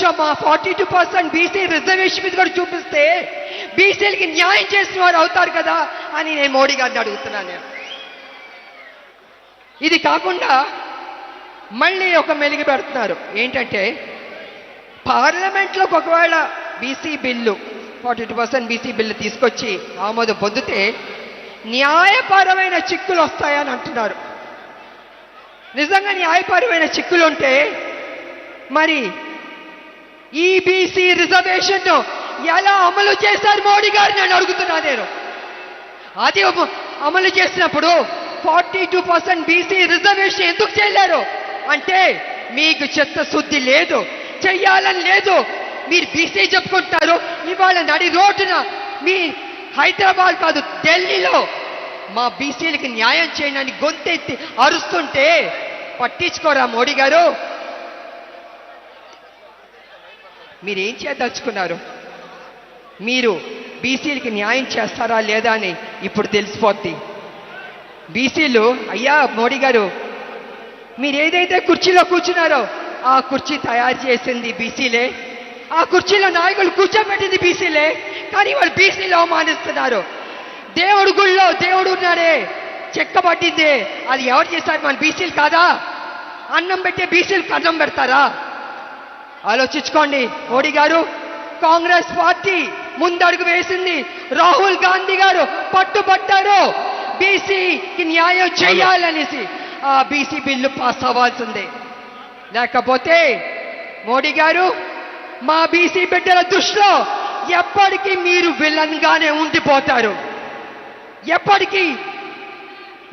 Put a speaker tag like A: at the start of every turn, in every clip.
A: కొంచెం మా 42% BC reservation మీద కూడా చూపిస్తే బీసీలకి న్యాయం చేసిన వారు అవుతారు కదా అని నేను మోడీ గారిని అడుగుతున్నాను. ఇది కాకుండా మళ్ళీ ఒక మెలిగి పెడుతున్నారు. ఏంటంటే పార్లమెంట్లోకి ఒకవేళ బీసీ బిల్లు 42% బీసీ బిల్లు తీసుకొచ్చి ఆమోదం పొందితే న్యాయపరమైన చిక్కులు వస్తాయని అంటున్నారు. నిజంగా న్యాయపరమైన చిక్కులు ఉంటే మరి ఈ బీసీ రిజర్వేషన్ ఎలా అమలు చేశారు మోడీ గారు నేను అడుగుతున్నా. నేను అది అమలు చేసినప్పుడు 42% బీసీ రిజర్వేషన్ ఎందుకు చేయలేరు అంటే మీకు చిత్తశుద్ధి లేదు, చెయ్యాలని లేదు. మీరు బీసీ చెప్పుకుంటారు, ఇవాళ నడి రోడ్డున మీ హైదరాబాద్ కాదు ఢిల్లీలో మా బీసీలకి న్యాయం చేయండి గొంతెత్తి అరుస్తుంటే పట్టించుకోరా మోడీ గారు? మీరేం చేయదలుచుకున్నారు? మీరు బీసీలకి న్యాయం చేస్తారా లేదా అని ఇప్పుడు తెలిసిపోద్ది. బీసీలు అయ్యా మోడీ గారు మీరు ఏదైతే కుర్చీలో కూర్చున్నారో ఆ కుర్చీ తయారు చేసింది బీసీలే, ఆ కుర్చీలో నాయకులు కూర్చోబెట్టింది బీసీలే, కానీ వాళ్ళు బీసీలు అవమానిస్తున్నారు. దేవుడు గుళ్ళో దేవుడు ఉన్నాడే చెక్కబట్టిందే అది ఎవరు చేశారు? మన బీసీలు కాదా? అన్నం పెట్టే బీసీలకు అన్నం పెడతారా? ఆలోచించుకోండి మోడీ గారు. కాంగ్రెస్ పార్టీ ముందడుగు వేసింది, రాహుల్ గాంధీ గారు పట్టుబట్టారు బీసీకి న్యాయం చేయాలనేసి. ఆ బీసీ బిల్లు పాస్ అవ్వాల్సిందే. లేకపోతే మోడీ గారు మా బీసీ బిడ్డల దృష్టిలో ఎప్పటికీ మీరు విలన్ గానే ఉండిపోతారు. ఎప్పటికీ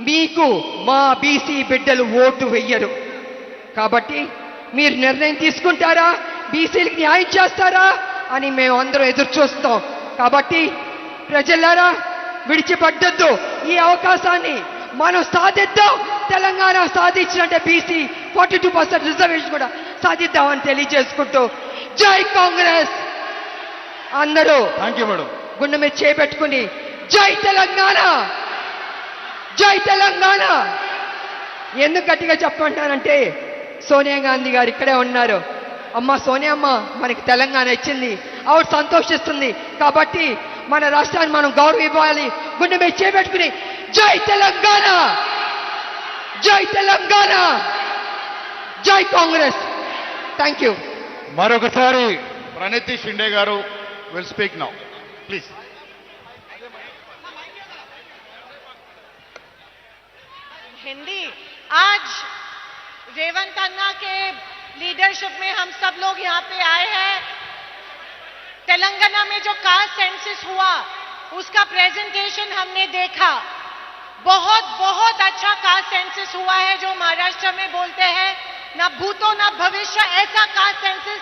A: మీకు మా బీసీ బిడ్డలు ఓటు వెయ్యరు. కాబట్టి మీరు నిర్ణయం తీసుకుంటారా, బీసీలకు న్యాయం చేస్తారా అని మేము అందరం ఎదురు చూస్తాం. కాబట్టి ప్రజలారా విడిచిపడ్డొద్దు, ఈ అవకాశాన్ని మనం సాధిద్దాం. తెలంగాణ సాధించినట్టే బీసీ 42% రిజర్వేషన్ కూడా సాధిద్దామని తెలియజేసుకుంటూ జై కాంగ్రెస్. అందరూ గుండె మీద చేపెట్టుకుని జై తెలంగాణ, జై తెలంగాణ. ఎందుకు గట్టిగా చెప్పమంటానంటే సోనియా గాంధీ గారు ఇక్కడే ఉన్నారు. అమ్మ సోనియా అమ్మ మనకి తెలంగాణ ఇచ్చింది, ఆవిడ సంతోషిస్తుంది. కాబట్టి మన రాష్ట్రాన్ని మనం గౌరవం ఇవ్వాలి. గుండె మీద చేపెట్టుకుని జై తెలంగాణ, జై తెలంగాణ, జై కాంగ్రెస్. Thank you.
B: మరొకసారి ప్రణతి షిండే గారు will speak now please.
C: Hindi आज रेवंत अन्ना के लीडरशिप में हम सब लोग यहाँ पे आए हैं। तेलंगाना में जो कास्ट सेंसस हुआ उसका प्रेजेंटेशन हमने देखा। बहुत बहुत अच्छा कास्ट सेंसस हुआ है जो महाराष्ट्र में बोलते हैं ना भूतो ना भविष्य, ऐसा कास्ट सेंसस